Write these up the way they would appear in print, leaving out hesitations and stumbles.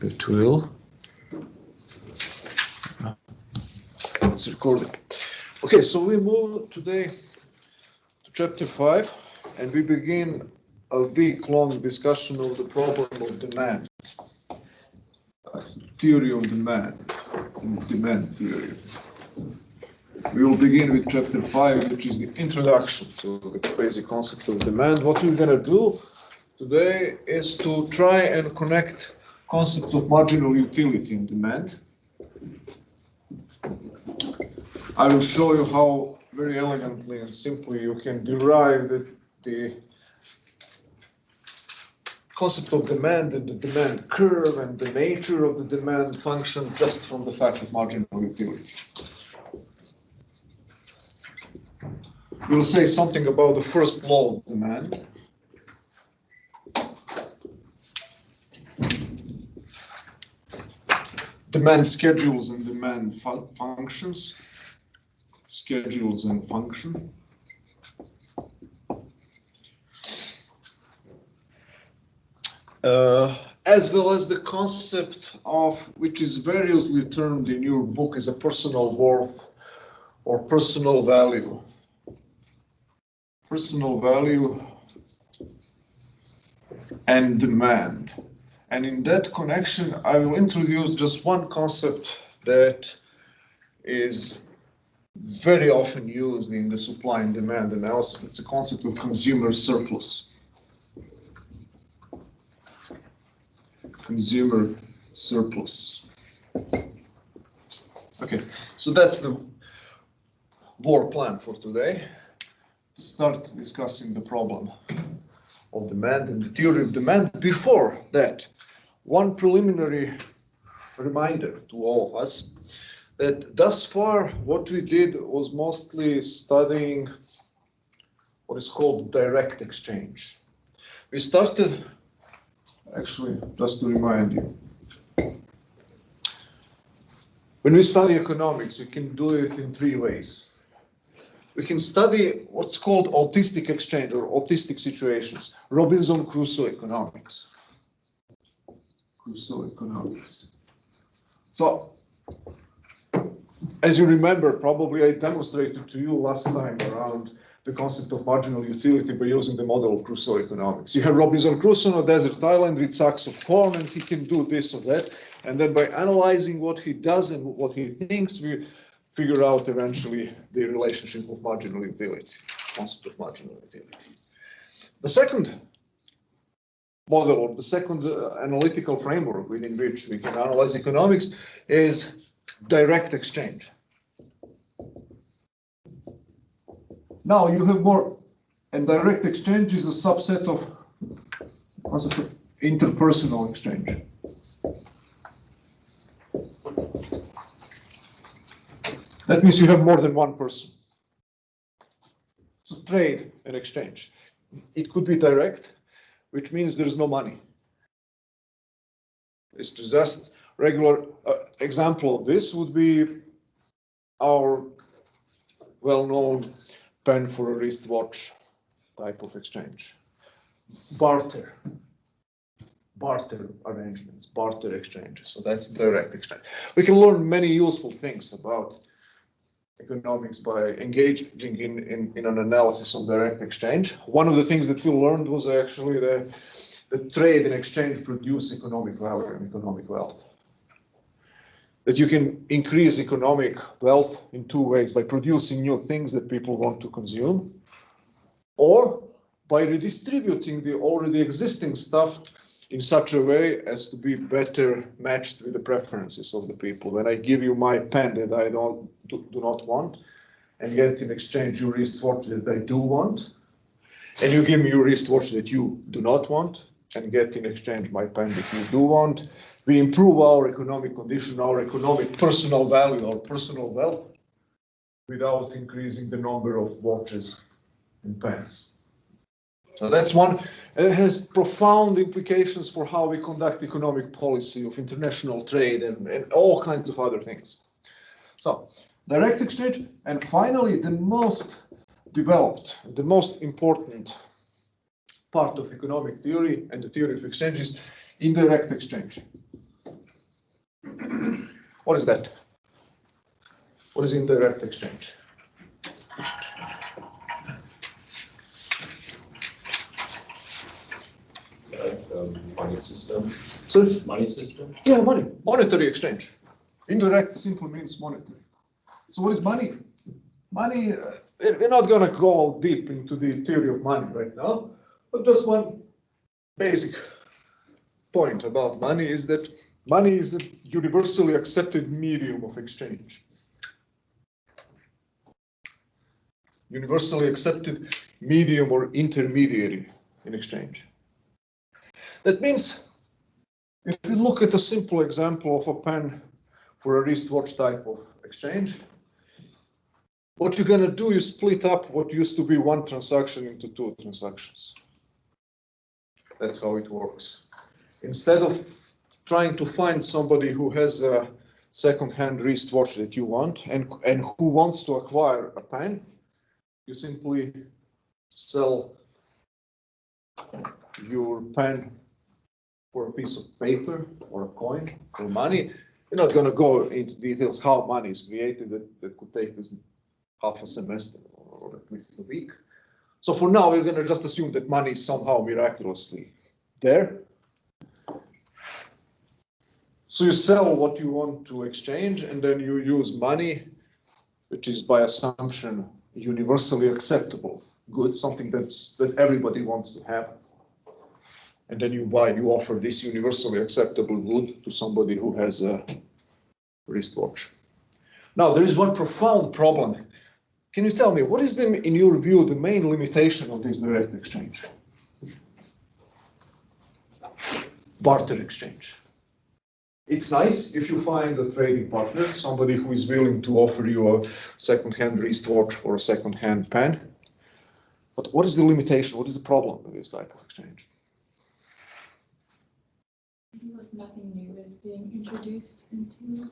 It will. It's recording. Okay, so we move today to chapter 5, and we begin a week-long discussion of the problem of demand. Theory of demand, demand theory. We will begin with chapter 5, which is the introduction to the basic concept of demand. What we're going to do today is to try and connect concepts of marginal utility in demand. I will show you how very elegantly and simply you can derive the concept of demand and the demand curve and the nature of the demand function just from the fact of marginal utility. We'll say something about the first law of demand. Demand schedules and demand functions. Schedules and function. As well as the concept of, which is variously termed in your book as a personal worth or personal value. Personal value and demand. And in that connection, I will introduce just one concept that is very often used in the supply and demand analysis. It's a concept of consumer surplus. Consumer surplus. Okay, so that's the war plan for today. To start discussing the problem of demand and the theory of demand. Before that, one preliminary reminder to all of us that thus far what we did was mostly studying what is called direct exchange. We started, actually, just to remind you, when we study economics, we can do it in three ways. We can study what's called autistic exchange or autistic situations, Robinson Crusoe economics. Crusoe economics. So, as you remember, probably I demonstrated to you last time around the concept of marginal utility by using the model of Crusoe economics. You have Robinson Crusoe on a desert island with sacks of corn, and he can do this or that. And then by analyzing what he does and what he thinks, we figure out eventually the relationship of marginal utility, concept of marginal utility. The second model, or the second analytical framework within which we can analyze economics is direct exchange. Now you have more, and direct exchange is a subset of concept of interpersonal exchange. That means you have more than one person. So trade and exchange. It could be direct, which means there's no money. It's just regular example of this would be our well-known pen for a wristwatch type of exchange. Barter arrangements, barter exchanges. So that's direct exchange. We can learn many useful things about economics by engaging in an analysis of direct exchange. One of the things that we learned was actually that trade and exchange produce economic value and economic wealth. That you can increase economic wealth in two ways: by producing new things that people want to consume, or by redistributing the already existing stuff in such a way as to be better matched with the preferences of the people. When I give you my pen that I do not want, and get in exchange your wristwatch that I do want, and you give me your wristwatch that you do not want, and get in exchange my pen that you do want, we improve our economic condition, our economic personal value, our personal wealth, without increasing the number of watches and pens. So that's one. It has profound implications for how we conduct economic policy of international trade and all kinds of other things. So direct exchange, and finally the most developed, the most important part of economic theory and the theory of exchange is indirect exchange. What is that? What is indirect exchange? Money system. So, Money system. yeah, money, monetary exchange. Indirect simply means monetary. So what is money? Money, we're not going to go deep into the theory of money right now, but just one basic point about money is that money is a universally accepted medium of exchange. Universally accepted medium or intermediary in exchange. That means if you look at a simple example of a pen for a wristwatch type of exchange, what you're going to do is split up what used to be one transaction into two transactions. That's how it works. Instead of trying to find somebody who has a second-hand wristwatch that you want and who wants to acquire a pen, you simply sell your pen for a piece of paper or a coin or money. You're not going to go into details how money is created. That could take us half a semester or at least a week. So for now, we're going to just assume that money is somehow miraculously there. So you sell what you want to exchange, and then you use money, which is by assumption universally acceptable good, something that everybody wants to have. And then you offer this universally acceptable good to somebody who has a wristwatch. Now, there is one profound problem. Can you tell me, what is, in your view, the main limitation of this direct exchange? Barter exchange. It's nice if you find a trading partner, somebody who is willing to offer you a second-hand wristwatch or a second-hand pen. But what is the limitation? What is the problem with this type of exchange? Nothing new is being introduced into.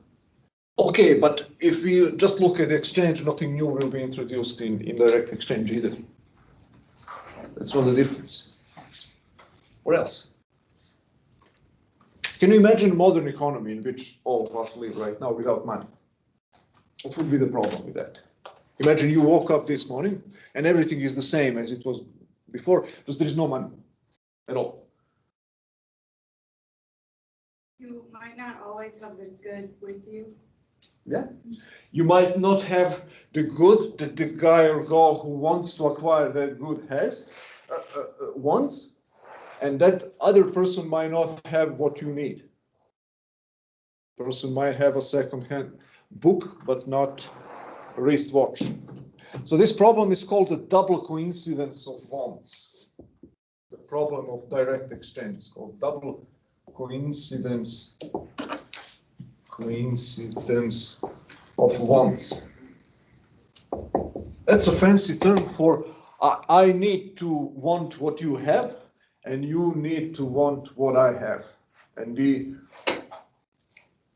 Okay, but if we just look at the exchange, nothing new will be introduced in direct exchange either. That's not the difference. What else? Can you imagine a modern economy in which all of us live right now without money? What would be the problem with that? Imagine you woke up this morning and everything is the same as it was before, because there is no money at all. You might not always have the good with you. Yeah. You might not have the good that the guy or girl who wants to acquire that good wants, and that other person might not have what you need. Person might have a second-hand book, but not a wristwatch. So this problem is called the double coincidence of wants. The problem of direct exchange is called double coincidence of wants. That's a fancy term for I need to want what you have, and you need to want what I have, and we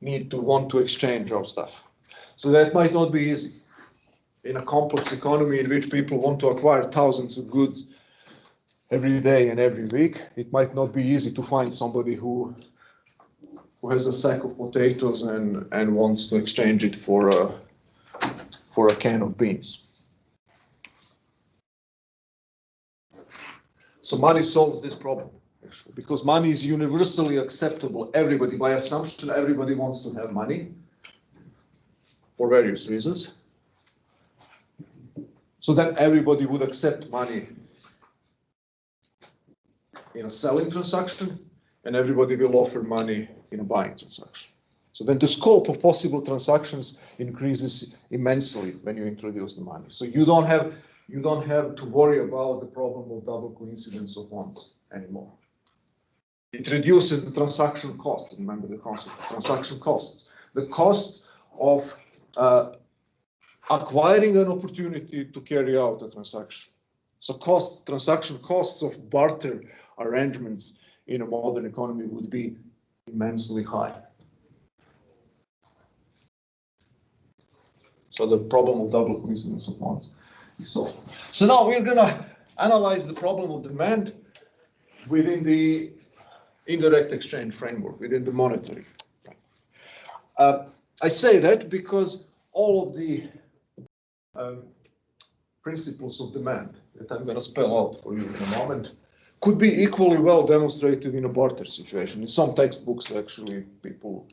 need to want to exchange our stuff. So that might not be easy. In a complex economy in which people want to acquire thousands of goods every day and every week, it might not be easy to find somebody who has a sack of potatoes and wants to exchange it for a can of beans. So money solves this problem, actually, because money is universally acceptable. Everybody, by assumption, everybody wants to have money for various reasons. So that everybody would accept money in a selling transaction, and everybody will offer money in a buying transaction. So then the scope of possible transactions increases immensely when you introduce the money. So you don't have to worry about the problem of double coincidence of wants anymore. It reduces the transaction cost. Remember the concept of transaction costs. The cost of acquiring an opportunity to carry out a transaction. So transaction costs of barter arrangements in a modern economy would be immensely high. So the problem of double coincidence of wants is solved. So now we're going to analyze the problem of demand within the indirect exchange framework, within the monetary. I say that because all of the principles of demand that I'm going to spell out for you in a moment could be equally well demonstrated in a barter situation. In some textbooks, actually, people,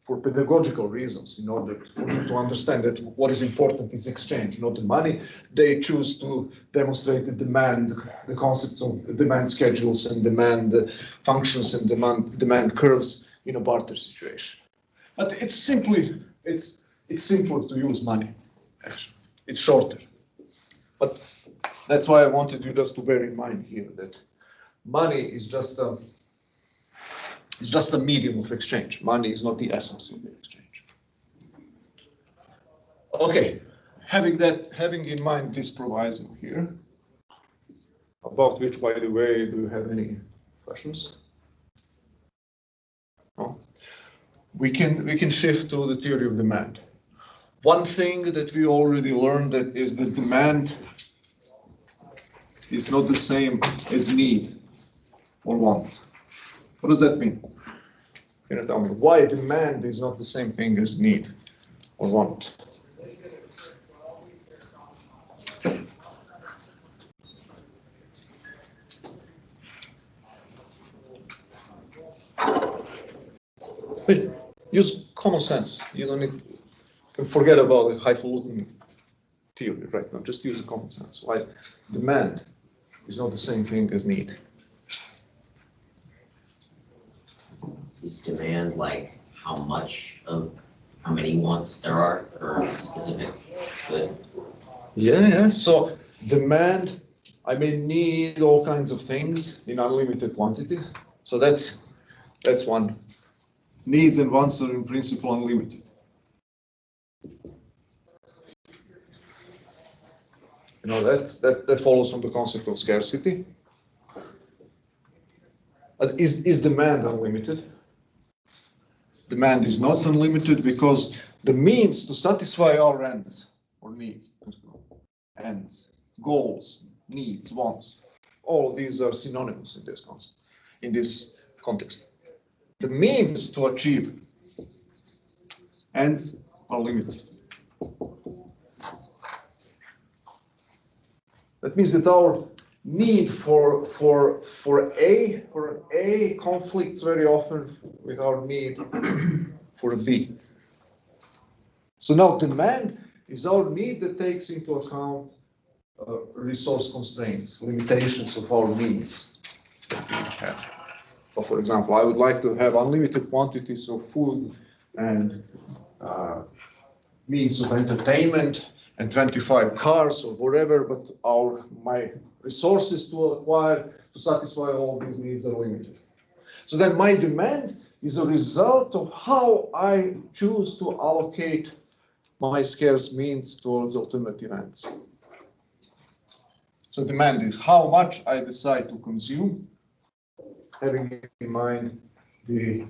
for pedagogical reasons, in order for them to understand that what is important is exchange, not the money, they choose to demonstrate the demand, the concepts of demand schedules and demand functions and demand curves in a barter situation. But it's simpler to use money, actually. It's shorter. But that's why I wanted you just to bear in mind here that money is just a medium of exchange. Money is not the essence of the exchange. Okay, having in mind this proviso here, about which, by the way, do you have any questions? No? We can shift to the theory of demand. One thing that we already learned that is that demand is not the same as need or want. What does that mean? Can you tell me why demand is not the same thing as need or want? Use common sense. You don't need to forget about the highfalutin theory right now. Just use the common sense. Why demand is not the same thing as need. Is demand like how many wants there are for a specific good? Yeah. So demand, I may need all kinds of things in unlimited quantity. So that's one. Needs and wants are in principle unlimited. You know, that follows from the concept of scarcity. But is demand unlimited? Demand is not unlimited because the means to satisfy our ends or needs, ends, goals, needs, wants, all of these are synonymous in this concept, in this context. The means to achieve ends are limited. That means that our need for A conflicts very often with our need for a B. So now demand is our need that takes into account resource constraints, limitations of our needs that we have. So for example, I would like to have unlimited quantities of food and means of entertainment and 25 cars or whatever, but my resources to acquire to satisfy all these needs are limited. So then my demand is a result of how I choose to allocate my scarce means towards alternative ends. So demand is how much I decide to consume, having in mind the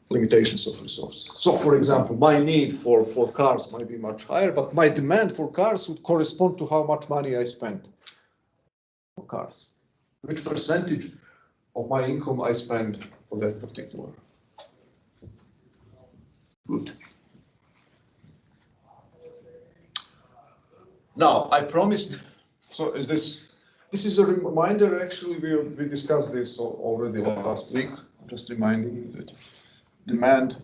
limitations of resources. So for example, my need for cars might be much higher, but my demand for cars would correspond to how much money I spend for cars. Which percentage of my income I spend for that particular good. Now, I promised, so this is a reminder, actually, we discussed this already last week, just reminding you that demand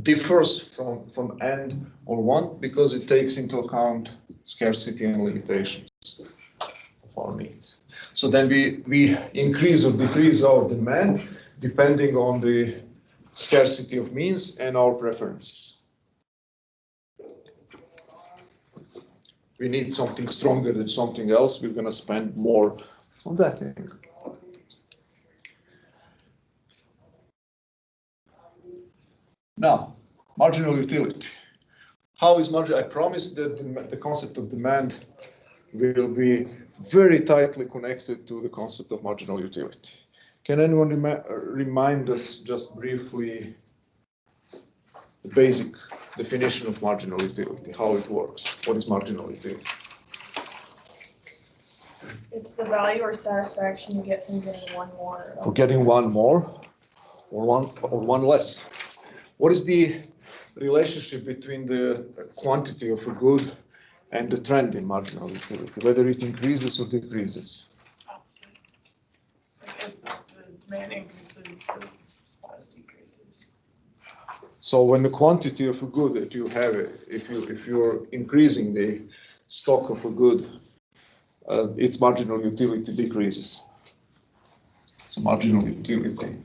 differs from end or want because it takes into account scarcity and limitations of our needs. So then we increase or decrease our demand depending on the scarcity of means and our preferences. We need something stronger than something else, we're going to spend more on that thing. Now, marginal utility. How is marginal? I promised that the concept of demand will be very tightly connected to the concept of marginal utility. Can anyone remind us just briefly the basic definition of marginal utility, how it works? What is marginal utility? It's the value or satisfaction you get from getting one more. For getting one more. or one less. What is the relationship between the quantity of a good and the trend in marginal utility, whether it increases or decreases? Because the demand increases, the supplies decreases. So when the quantity of a good that you have, if you're increasing the stock of a good, its marginal utility decreases. So marginal utility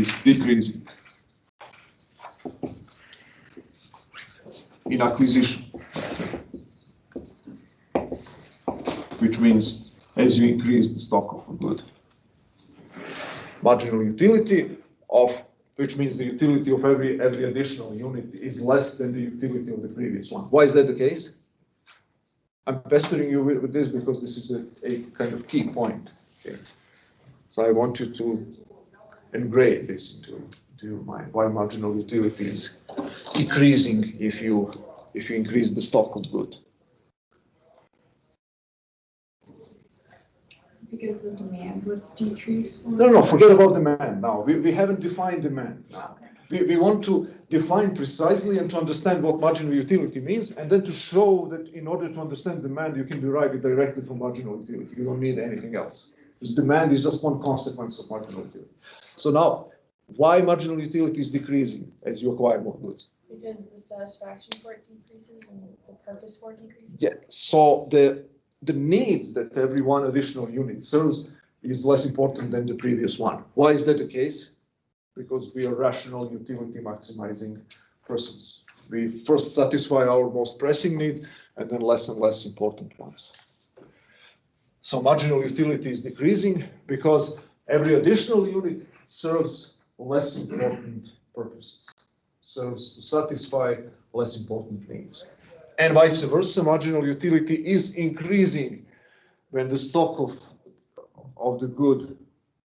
is decreasing in acquisition, let's say, which means as you increase the stock of a good, marginal utility of, which means the utility of every additional unit is less than the utility of the previous one. Why is that the case? I'm pestering you with this because this is a kind of key point here. So I want you to engrave this into your mind. Why marginal utility is decreasing if you increase the stock of good. It's because the demand would decrease? No, forget about demand now. We haven't defined demand now. We want to define precisely and to understand what marginal utility means, and then to show that in order to understand demand, you can derive it directly from marginal utility. You don't need anything else. Because demand is just one consequence of marginal utility. So now, why marginal utility is decreasing as you acquire more goods? Because the satisfaction for it decreases and the purpose for it decreases? Yeah, so the needs that every one additional unit serves is less important than the previous one. Why is that the case? Because we are rational utility maximizing persons. We first satisfy our most pressing needs and then less and less important ones. So marginal utility is decreasing because every additional unit serves less important purposes, serves to satisfy less important needs. And vice versa, marginal utility is increasing when the stock of the good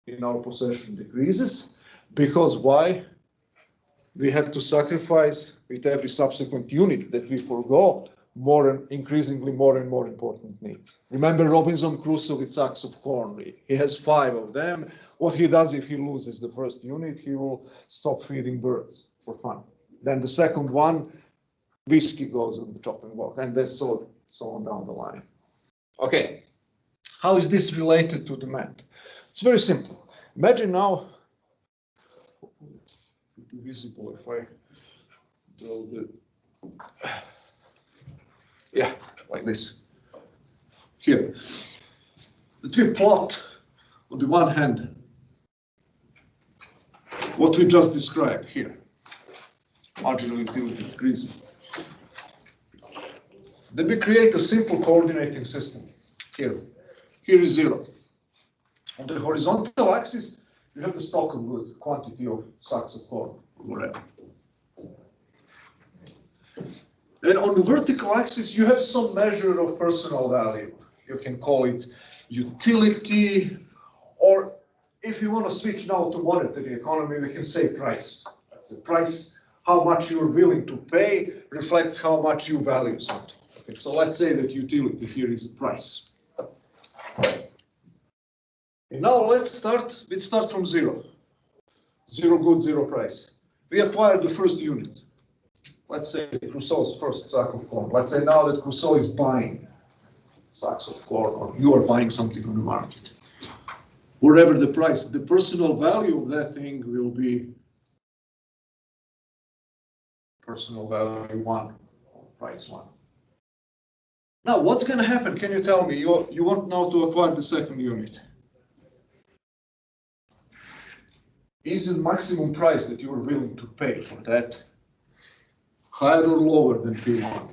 in our possession decreases. Because why? We have to sacrifice with every subsequent unit that we forgo increasingly more and more important needs. Remember Robinson Crusoe with sacks of corn. He has 5 of them. What he does if he loses the first unit, he will stop feeding birds for fun. Then the second one, whiskey goes on the chopping block, and then so on down the line. Okay, how is this related to demand? It's very simple. Imagine now, visible if I draw like this. Here, let me plot on the one hand what we just described here, marginal utility decreasing. Then we create a simple coordinating system here. Here is 0. On the horizontal axis, you have the stock of goods, quantity of sacks of corn, or whatever. And on the vertical axis, you have some measure of personal value. You can call it utility, or if you want to switch now to monetary economy, we can say price. That's the price. How much you're willing to pay reflects how much you value something. Okay, so let's say that utility here is a price. And now let's start from 0. 0 good, 0 price. We acquired the first unit. Let's say Crusoe's first sack of corn. Let's say now that Crusoe is buying sacks of corn, or you are buying something on the market. Whatever the price, the personal value of that thing will be personal value 1, or price 1. Now, what's going to happen? Can you tell me? You want now to acquire the second unit. Is the maximum price that you are willing to pay for that higher or lower than P1?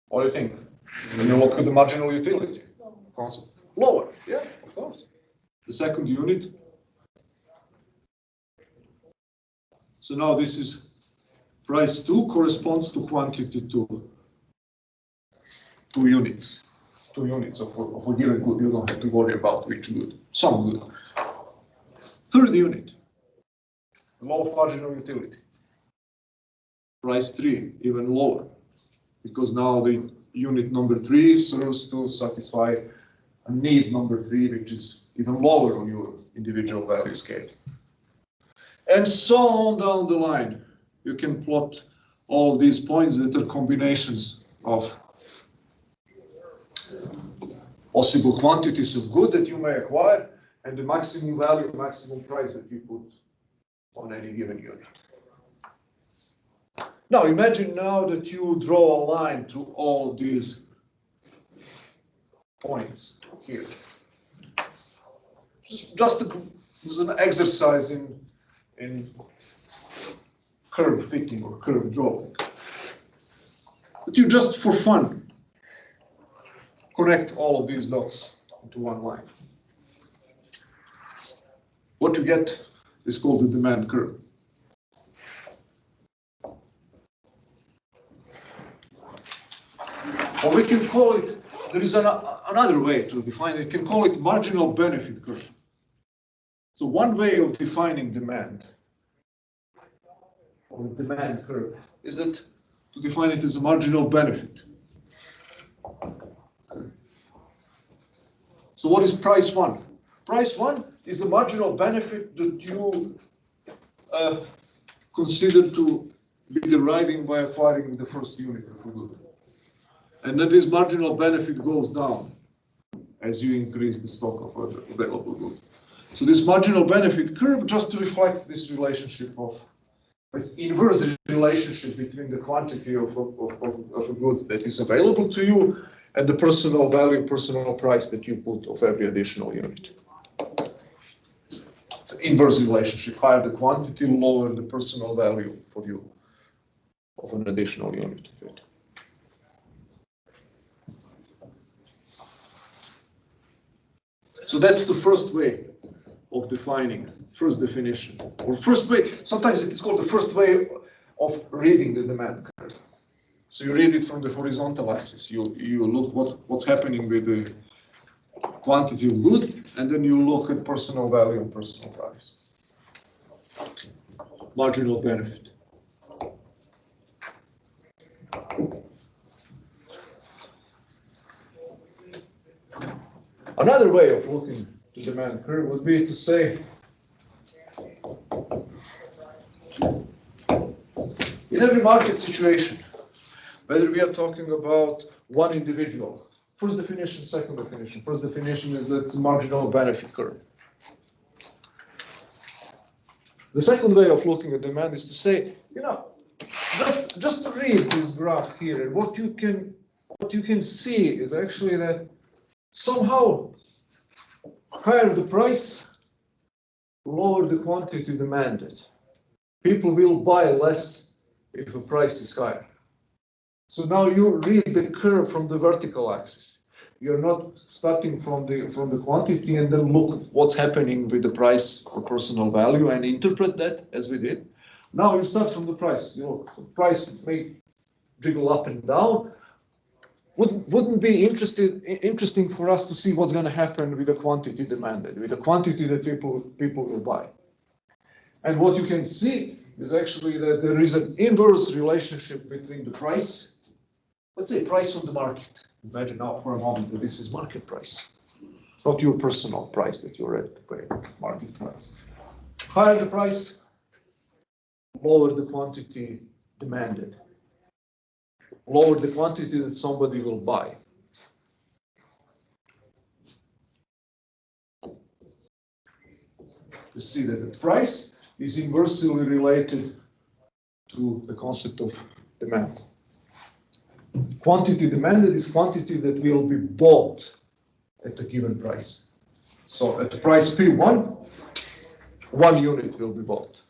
What do you think? When you look at the marginal utility concept. Lower, yeah, of course. The second unit. So now this is price 2 corresponds to quantity 2. 2 units. 2 units of a given good. You don't have to worry about which good. Some good. Third unit. Law of marginal utility. Price 3, even lower. Because now the unit number 3 serves to satisfy a need number 3, which is even lower on your individual value scale. And so on down the line. You can plot all these points that are combinations of possible quantities of good that you may acquire and the maximum value, maximum price that you put on any given unit. Now imagine now that you draw a line through all these points here. Just as an exercise in curve fitting or curve drawing. But you just for fun connect all of these dots into one line. What you get is called the demand curve. Or we can call it, there is another way to define it, we can call it marginal benefit curve. So one way of defining demand, or demand curve, is that to define it as a marginal benefit. So what is price one? Price one is the marginal benefit that you consider to be deriving by acquiring the first unit of a good. And then this marginal benefit goes down as you increase the stock of available goods. So this marginal benefit curve just reflects this relationship of this inverse relationship between the quantity of a good that is available to you and the personal value, personal price that you put of every additional unit. It's an inverse relationship. Higher the quantity, lower the personal value for you of an additional unit of it. So that's the first way of defining, first definition, or first way, sometimes it is called the first way of reading the demand curve. So you read it from the horizontal axis. You look what's happening with the quantity of good, and then you look at personal value and personal price. Marginal benefit. Another way of looking at the demand curve would be to say, in every market situation, whether we are talking about one individual, first definition, second definition. First definition is that it's a marginal benefit curve. The second way of looking at demand is to say, just to read this graph here, and what you can see is actually that somehow higher the price, lower the quantity demanded. People will buy less if the price is higher. So now you read the curve from the vertical axis. You're not starting from the quantity and then look what's happening with the price or personal value and interpret that as we did. Now you start from the price. The price may jiggle up and down. Wouldn't be interesting for us to see what's going to happen with the quantity demanded, with the quantity that people will buy. And what you can see is actually that there is an inverse relationship between the price, let's say price on the market. Imagine now for a moment that this is market price. It's not your personal price that you're ready to pay, market price. Higher the price, lower the quantity demanded. Lower the quantity that somebody will buy. You see that the price is inversely related to the concept of demand. Quantity demanded is quantity that will be bought at a given price. So at the price P1, 1 unit will be bought.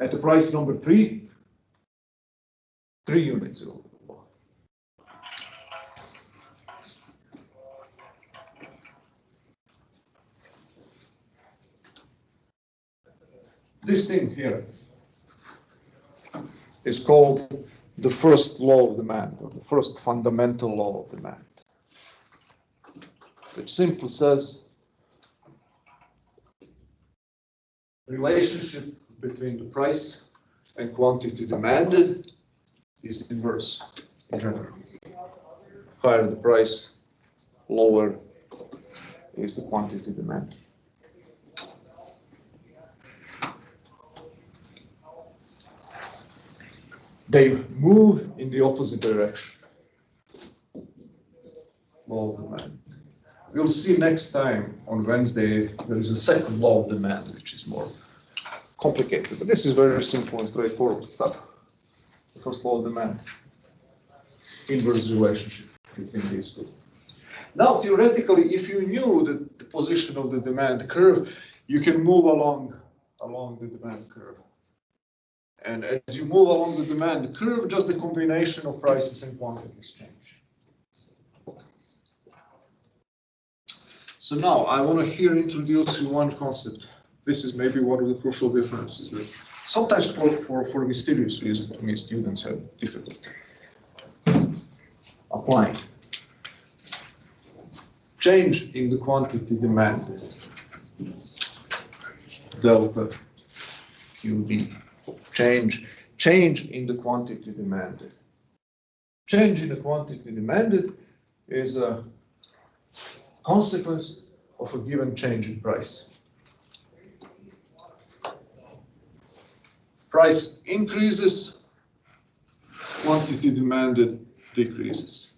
At the price number 3, 3 units will be bought. This thing here is called the first law of demand, or the first fundamental law of demand. It simply says relationship between the price and quantity demanded is inverse in general. Higher the price, lower is the quantity demand. They move in the opposite direction. Law of demand. We'll see next time on Wednesday, there is a second law of demand, which is more complicated, but this is very simple and straightforward stuff. The first law of demand, inverse relationship between these two. Now, theoretically, if you knew the position of the demand curve, you can move along the demand curve. And as you move along the demand curve, just the combination of prices and quantities change. So now I want to here introduce you one concept. This is maybe one of the crucial differences that sometimes for mysterious reasons, to me, students have difficulty applying. Change in the quantity demanded, delta QD. Change in the quantity demanded. Change in the quantity demanded is a consequence of a given change in price. Price increases, quantity demanded decreases.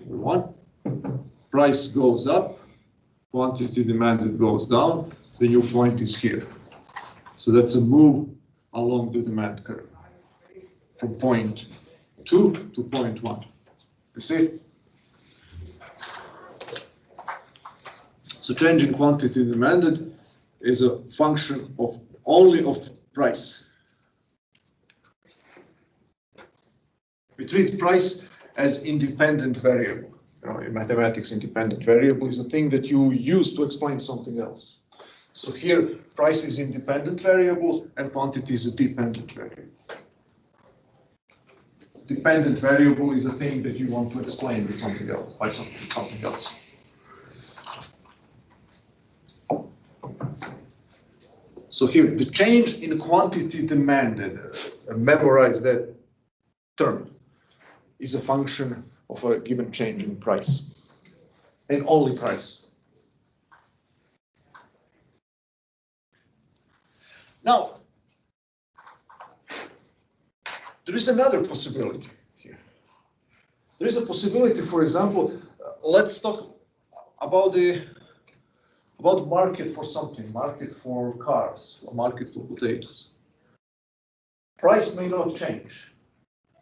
Number one, price goes up, quantity demanded goes down, the new point is here. So that's a move along the demand curve from point 2 to point 1. You see? So change in quantity demanded is a function of only of price. We treat price as independent variable. You know, in mathematics, independent variable is a thing that you use to explain something else. So here, price is independent variable and quantity is a dependent variable. Dependent variable is a thing that you want to explain with something else, by something else. So here, the change in quantity demanded, memorize that term, is a function of a given change in price, and only price. Now, there is another possibility here. There is a possibility, for example, let's talk about the market for something, market for cars, or market for potatoes. Price may not change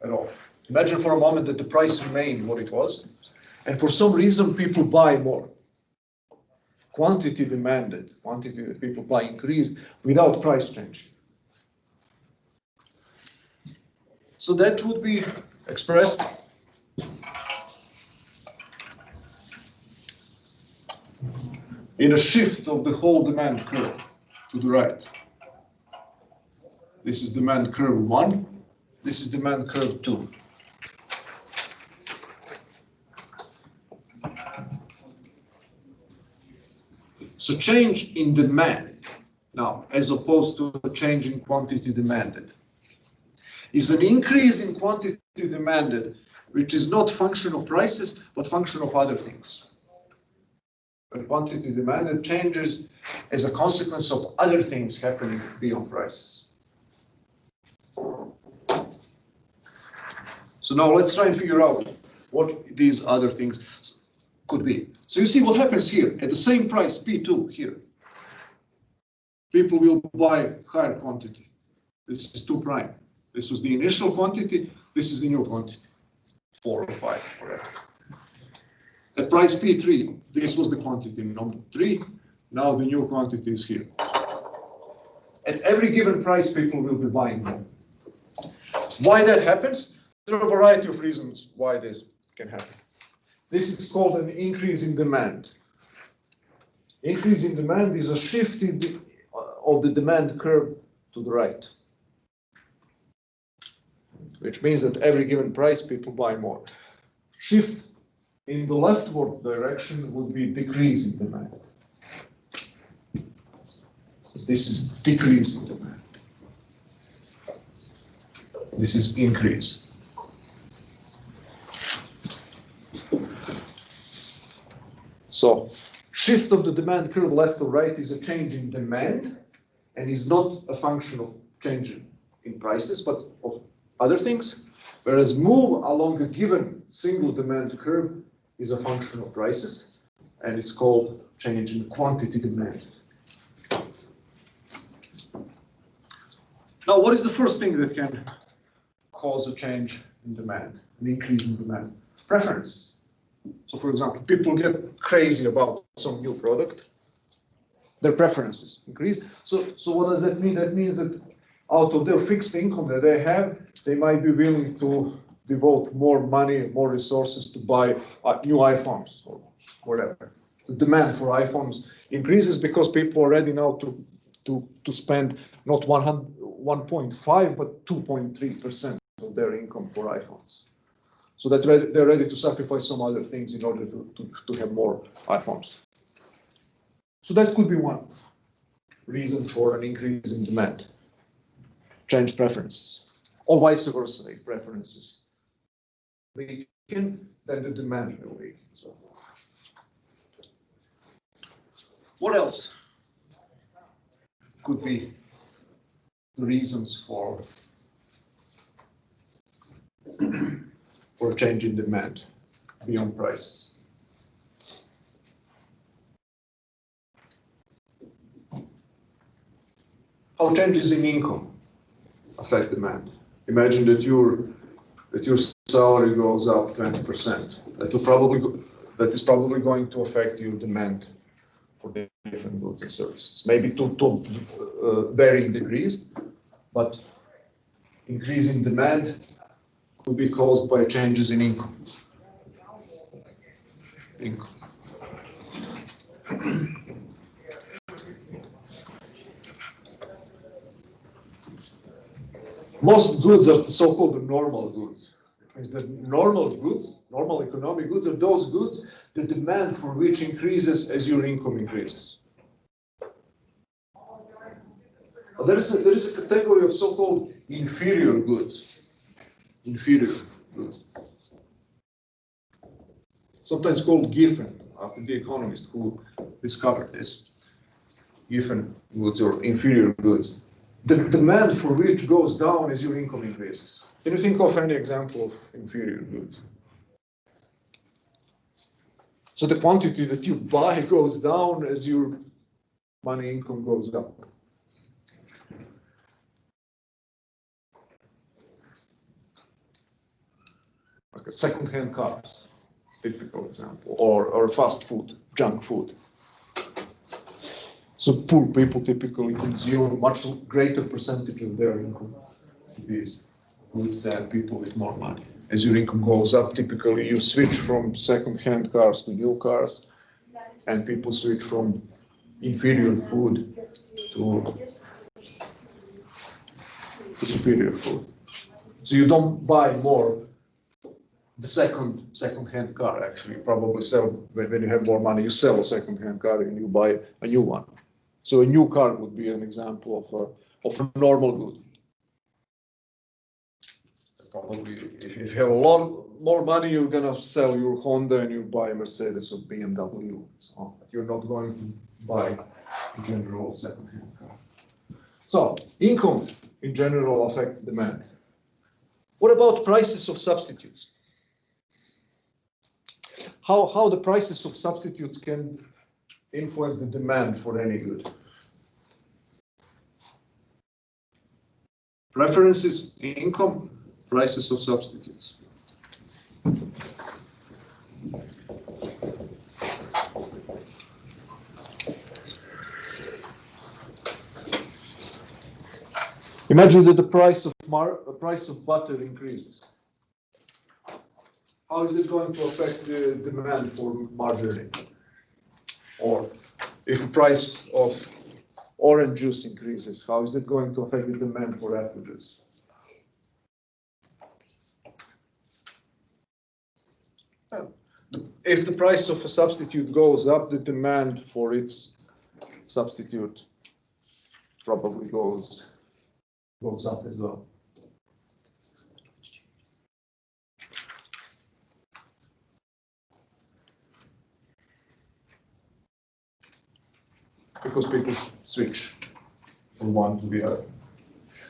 at all. Imagine for a moment that the price remained what it was, and for some reason people buy more. Quantity demanded, quantity that people buy increased without price change. So that would be expressed in a shift of the whole demand curve to the right. This is demand curve 1, this is demand curve 2. So change in demand, now, as opposed to a change in quantity demanded, is an increase in quantity demanded, which is not function of prices, but function of other things. But quantity demanded changes as a consequence of other things happening beyond prices. So now let's try and figure out what these other things could be. So you see what happens here at the same price, P2 here. People will buy higher quantity. This is 2 prime. This was the initial quantity. This is the new quantity, 4 or 5, whatever. At price P3, this was the quantity number 3. Now the new quantity is here. At every given price, people will be buying more. Why that happens? There are a variety of reasons why this can happen. This is called an increase in demand. Increase in demand is a shift of the demand curve to the right, which means that every given price, people buy more. Shift in the leftward direction would be decrease in demand. This is decrease in demand. This is increase. So shift of the demand curve left or right is a change in demand and is not a function of change in prices, but of other things. Whereas move along a given single demand curve is a function of prices, and it's called change in quantity demand. Now, what is the first thing that can cause a change in demand, an increase in demand? Preferences. So for example, people get crazy about some new product, their preferences increase. So what does that mean? That means that out of their fixed income that they have, they might be willing to devote more money, more resources to buy new iPhones or whatever. The demand for iPhones increases because people are ready now to spend not 1.5 but 2.3% of their income for iPhones. So that they're ready to sacrifice some other things in order to have more iPhones. So that could be one reason for an increase in demand. Change preferences. Or vice versa, if preferences weaken, then the demand will weaken. So, what else could be the reasons for a change in demand beyond prices? How changes in income affect demand? Imagine that your salary goes up 20%. That is probably going to affect your demand for different goods and services. Maybe to varying degrees, but increase in demand could be caused by changes in income. Most goods are the so-called normal goods. It means that normal goods, normal economic goods, are those goods the demand for which increases as your income increases. But there is a category of so-called inferior goods. Inferior goods. Sometimes called Giffen, after the economist who discovered this. Giffen goods or inferior goods. The demand for which goes down as your income increases. Can you think of any example of inferior goods? So the quantity that you buy goes down as your money income goes up. Like a second-hand cars, typical example, or fast food, junk food. So poor people typically consume a much greater percentage of their income to these goods than people with more money. As your income goes up, typically you switch from second-hand cars to new cars, and people switch from inferior food to superior food. So you don't buy more the second-hand car. Actually, you probably sell when you have more money. You sell a second-hand car and you buy a new one. So a new car would be an example of a normal good. Probably, if you have a lot more money, you're gonna sell your Honda and you buy a Mercedes or BMW. So you're not going to buy a general second-hand car. So income in general affects demand. What about prices of substitutes? How the prices of substitutes can influence the demand for any good? Preferences, income, prices of substitutes. Imagine that the price of butter increases. How is it going to affect the demand for margarine? Or if the price of orange juice increases, how is it going to affect the demand for apple juice? If the price of a substitute goes up, the demand for its substitute probably goes up as well. because people switch from one to the other.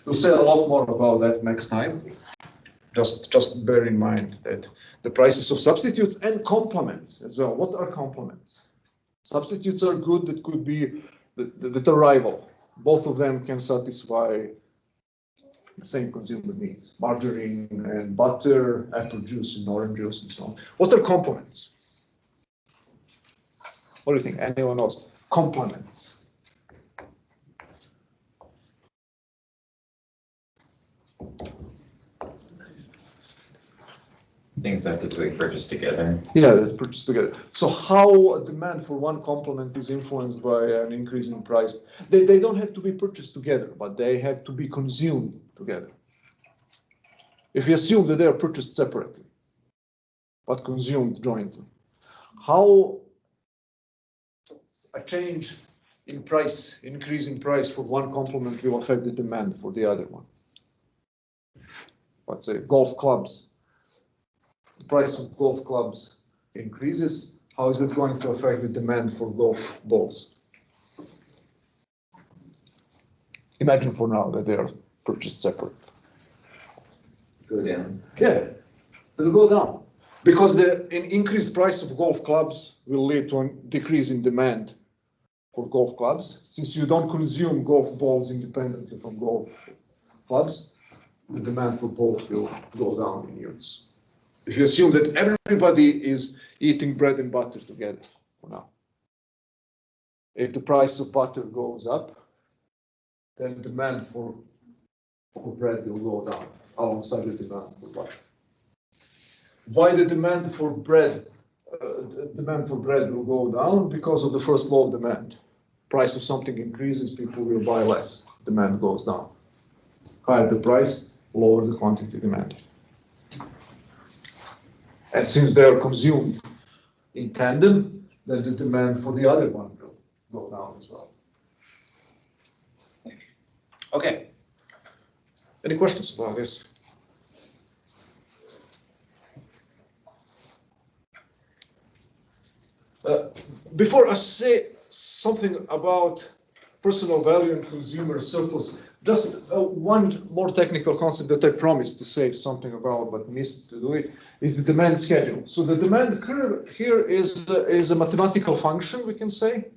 We'll say a lot more about that next time. Just bear in mind that the prices of substitutes and complements as well. What are complements? Substitutes are good, that could be the rival. Both of them can satisfy the same consumer needs. Margarine and butter, apple juice and orange juice and so on. What are complements? What do you think? Anyone knows? Complements. Things that typically purchase together. Yeah, that's purchased together. So how a demand for one complement is influenced by an increase in price? They don't have to be purchased together, but they have to be consumed together. If you assume that they are purchased separately, but consumed jointly, how a change in price, increase in price for one complement will affect the demand for the other one? Let's say golf clubs. The price of golf clubs increases. How is it going to affect the demand for golf balls? Imagine for now that they are purchased separate. Go down. Yeah, it'll go down. Because the increased price of golf clubs will lead to a decrease in demand for golf clubs. Since you don't consume golf balls independently from golf clubs, the demand for both will go down in units. If you assume that everybody is eating bread and butter together for now, if the price of butter goes up, then demand for bread will go down alongside the demand for butter. Why the demand for bread will go down? Because of the first law of demand. Price of something increases, people will buy less. Demand goes down. Higher the price, lower the quantity demanded. And since they are consumed in tandem, then the demand for the other one will go down as well. Okay. Any questions about this? Before I say something about personal value and consumer surplus, just one more technical concept that I promised to say something about but missed to do it is the demand schedule. So the demand curve here is a mathematical function, we can say,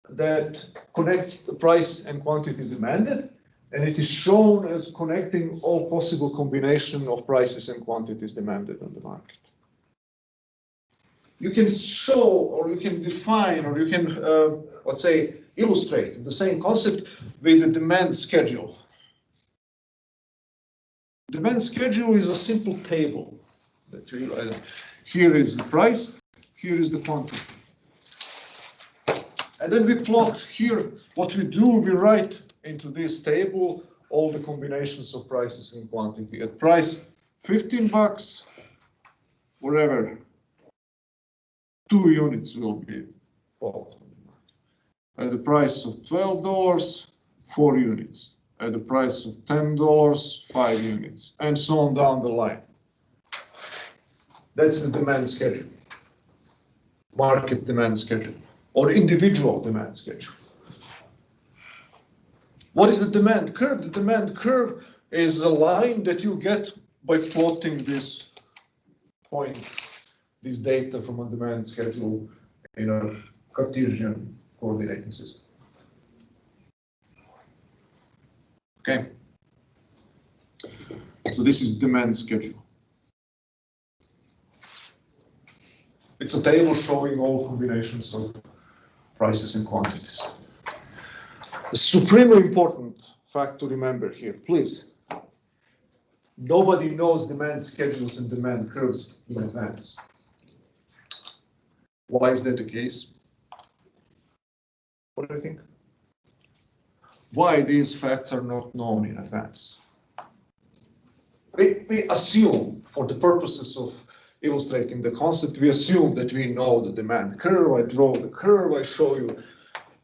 that connects the price and quantity demanded, and it is shown as connecting all possible combination of prices and quantities demanded on the market. You can show, or you can define, or you can, let's say, illustrate the same concept with the demand schedule. Demand schedule is a simple table that you write. Here is the price, here is the quantity. And then we plot here what we do, we write into this table all the combinations of prices and quantity. At price 15 bucks, wherever, 2 units will be bought. At the price of $12, 4 units. At the price of $10, 5 units, and so on down the line. That's the demand schedule. Market demand schedule, or individual demand schedule. What is the demand curve? The demand curve is a line that you get by plotting these points, this data from a demand schedule in a Cartesian coordinating system. Okay. So this is demand schedule. It's a table showing all combinations of prices and quantities. The supremely important fact to remember here, please. Nobody knows demand schedules and demand curves in advance. Why is that the case? What do you think? Why these facts are not known in advance? We assume, for the purposes of illustrating the concept, we assume that we know the demand curve. I draw the curve, I show you,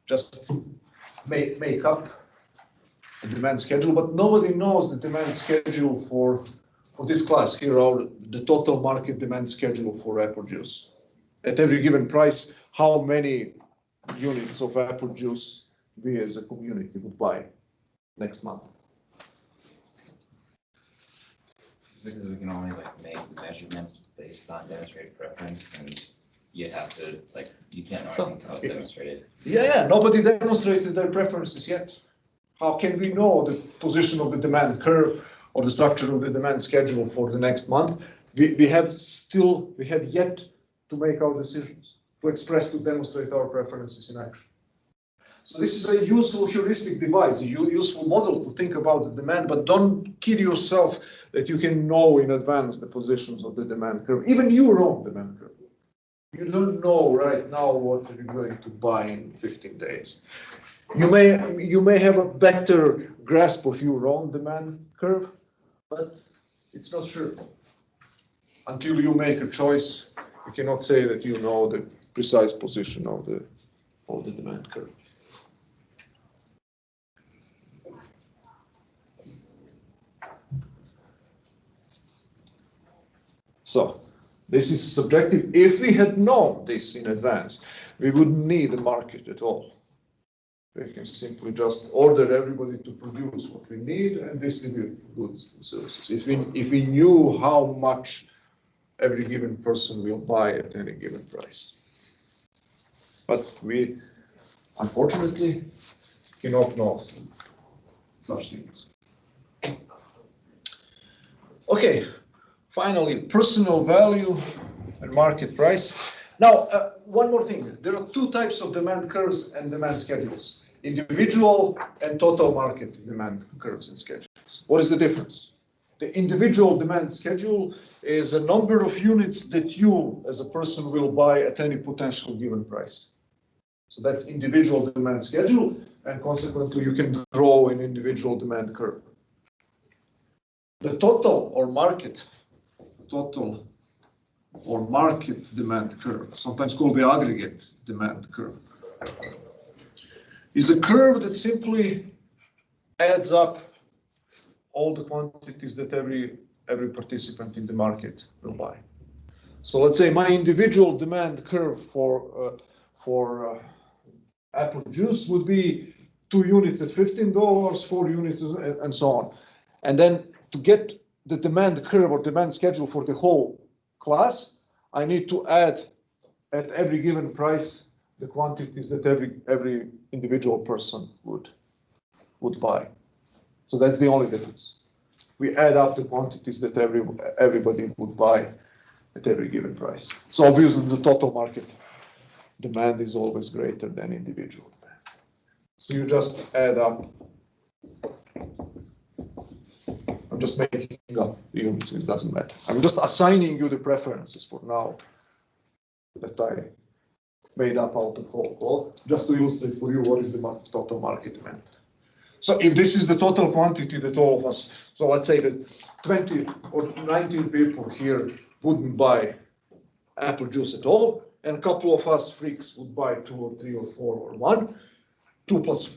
just make up the demand schedule, but nobody knows the demand schedule for this class. Here are the total market demand schedule for apple juice. At every given price, how many units of apple juice we as a community would buy next month? Because we can only like make measurements based on demonstrated preference, and you have to like, you can't know anything until it's demonstrated. Yeah, nobody demonstrated their preferences yet. How can we know the position of the demand curve or the structure of the demand schedule for the next month? We have yet to make our decisions, to express, to demonstrate our preferences in action. So this is a useful heuristic device, a useful model to think about the demand, but don't kid yourself that you can know in advance the positions of the demand curve, even your own demand curve. You don't know right now what you're going to buy in 15 days. You may have a better grasp of your own demand curve, but it's not sure. Until you make a choice, you cannot say that you know the precise position of the demand curve. So this is subjective. If we had known this in advance, we wouldn't need a market at all. We can simply just order everybody to produce what we need and distribute goods and services. If we knew how much every given person will buy at any given price. But we, unfortunately, cannot know such things. Okay, finally, personal value and market price. Now, one more thing. There are two types of demand curves and demand schedules: individual and total market demand curves and schedules. What is the difference? The individual demand schedule is a number of units that you, as a person, will buy at any potential given price. So that's individual demand schedule, and consequently, you can draw an individual demand curve. The total or market demand curve, sometimes called the aggregate demand curve, is a curve that simply adds up all the quantities that every participant in the market will buy. So let's say my individual demand curve for apple juice would be 2 units at $15, 4 units, and so on. And then to get the demand curve or demand schedule for the whole class, I need to add at every given price the quantities that every individual person would buy. So that's the only difference. We add up the quantities that everybody would buy at every given price. So obviously the total market demand is always greater than individual demand. So you just add up. I'm just making up the units, it doesn't matter. I'm just assigning you the preferences for now that I made up out of whole, just to illustrate for you what is the total market demand. So if this is the total quantity that all of us, so let's say that 20 or 19 people here wouldn't buy apple juice at all, and a couple of us freaks would buy 2 or 3 or 4 or 1, 2 plus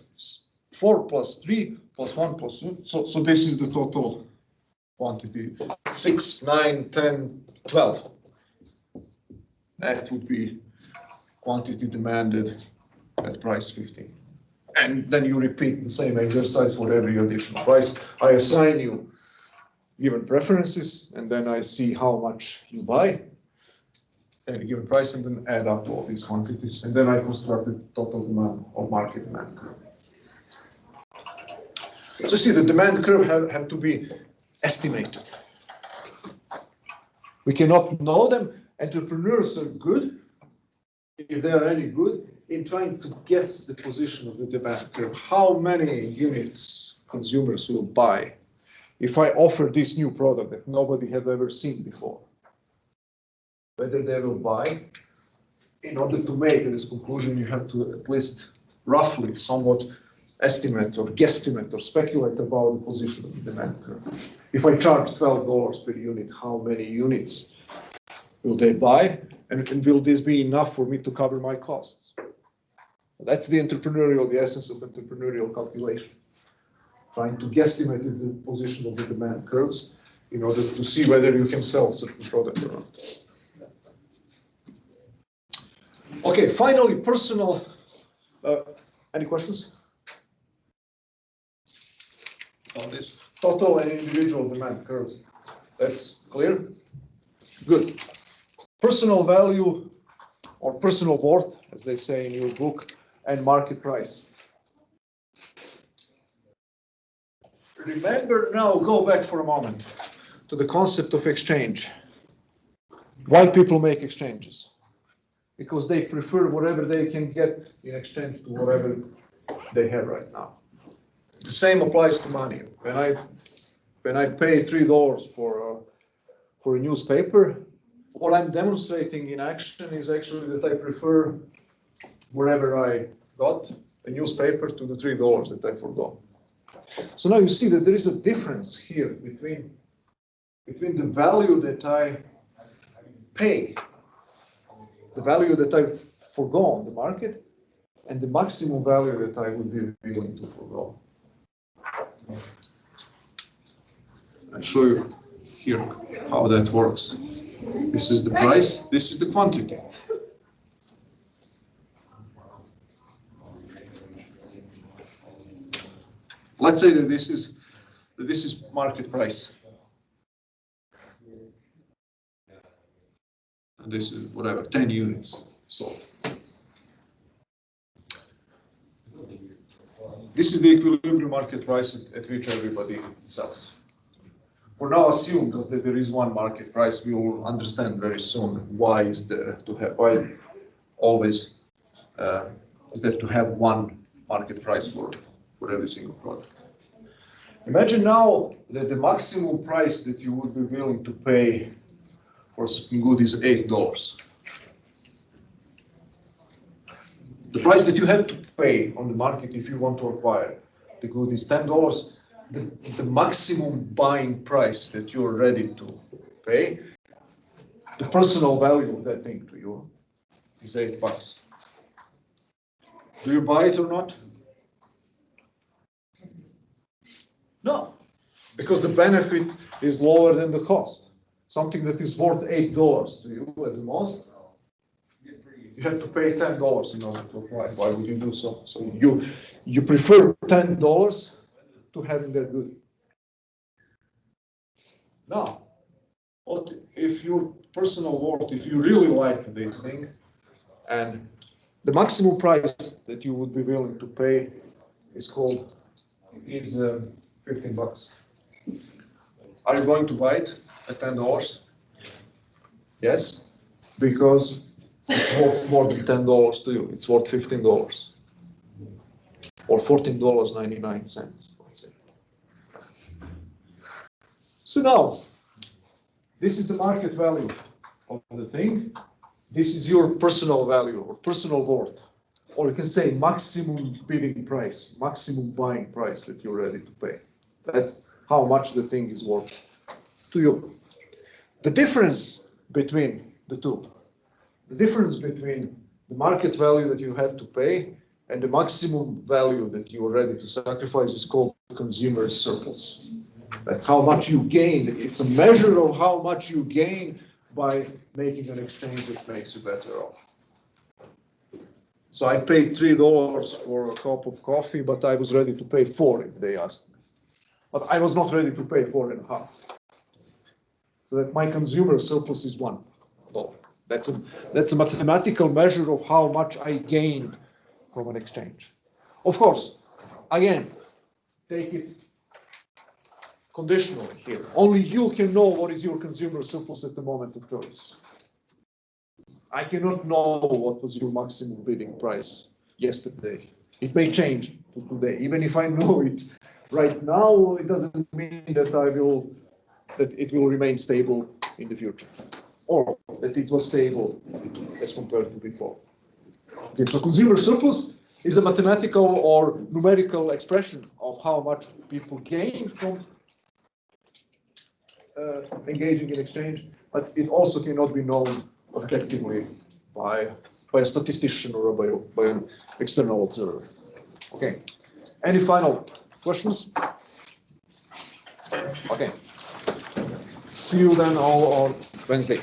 4 plus 3 plus 1 plus 2. So this is the total quantity, 6, 9, 10, 12. That would be quantity demanded at price 15. And then you repeat the same exercise for every additional price. I assign you given preferences, and then I see how much you buy at a given price, and then add up all these quantities, and then I construct the total demand or market demand curve. So see, the demand curve have to be estimated. We cannot know them. Entrepreneurs are good, if they are any good, in trying to guess the position of the demand curve. How many units consumers will buy if I offer this new product that nobody has ever seen before? Whether they will buy. In order to make this conclusion, you have to at least roughly somewhat estimate or guesstimate or speculate about the position of the demand curve. If I charge $12 per unit, how many units will they buy? And will this be enough for me to cover my costs? That's the essence of entrepreneurial calculation. Trying to guesstimate the position of the demand curves in order to see whether you can sell a certain product or not. Okay, finally, personal Any questions? On this total and individual demand curves. That's clear? Good. Personal value or personal worth, as they say in your book, and market price. Remember now, go back for a moment to the concept of exchange. Why people make exchanges? Because they prefer whatever they can get in exchange to whatever they have right now. The same applies to money. When I pay $3 for a newspaper, what I'm demonstrating in action is actually that I prefer wherever I got a newspaper to the $3 that I forgot. So now you see that there is a difference here between the value that I pay, the value that I forgo on the market, and the maximum value that I would be willing to forgo. I'll show you here how that works. This is the price, this is the quantity. Let's say that this is market price. And this is whatever, 10 units sold. This is the equilibrium market price at which everybody sells. For now, assume that there is one market price. We will understand very soon why is there to have why always is there to have one market price for every single product. Imagine now that the maximum price that you would be willing to pay for something good is $8. The price that you have to pay on the market if you want to acquire the good is $10. The maximum buying price that you're ready to pay, the personal value of that thing to you is $8. Do you buy it or not? No, because the benefit is lower than the cost. Something that is worth $8 to you at the most, you have to pay $10 in order to acquire. Why would you do so? So you prefer $10 to having that good. Now, what if your personal worth, if you really like this thing, and the maximum price that you would be willing to pay is 15 bucks. Are you going to buy it at $10? Yes, because it's worth more than $10 to you. It's worth $15 or $14.99. Let's say. So now, this is the market value of the thing. This is your personal value or personal worth, or you can say maximum bidding price, maximum buying price that you're ready to pay. That's how much the thing is worth to you. The difference between the two, the difference between the market value that you have to pay and the maximum value that you are ready to sacrifice is called consumer surplus. That's how much you gain. It's a measure of how much you gain by making an exchange that makes you better off. So I paid $3 for a cup of coffee, but I was ready to pay $4 if they asked me. But I was not ready to pay $4.50. So that my consumer surplus is $1. That's a mathematical measure of how much I gained from an exchange. Of course, again, take it conditionally here. Only you can know what is your consumer surplus at the moment of choice. I cannot know what was your maximum bidding price yesterday. It may change to today. Even if I know it right now, it doesn't mean that it will remain stable in the future, or that it was stable as compared to before. Okay, so consumer surplus is a mathematical or numerical expression of how much people gain from engaging in exchange, but it also cannot be known objectively by a statistician or by an external observer. Okay. Any final questions? Okay. See you then all on Wednesday.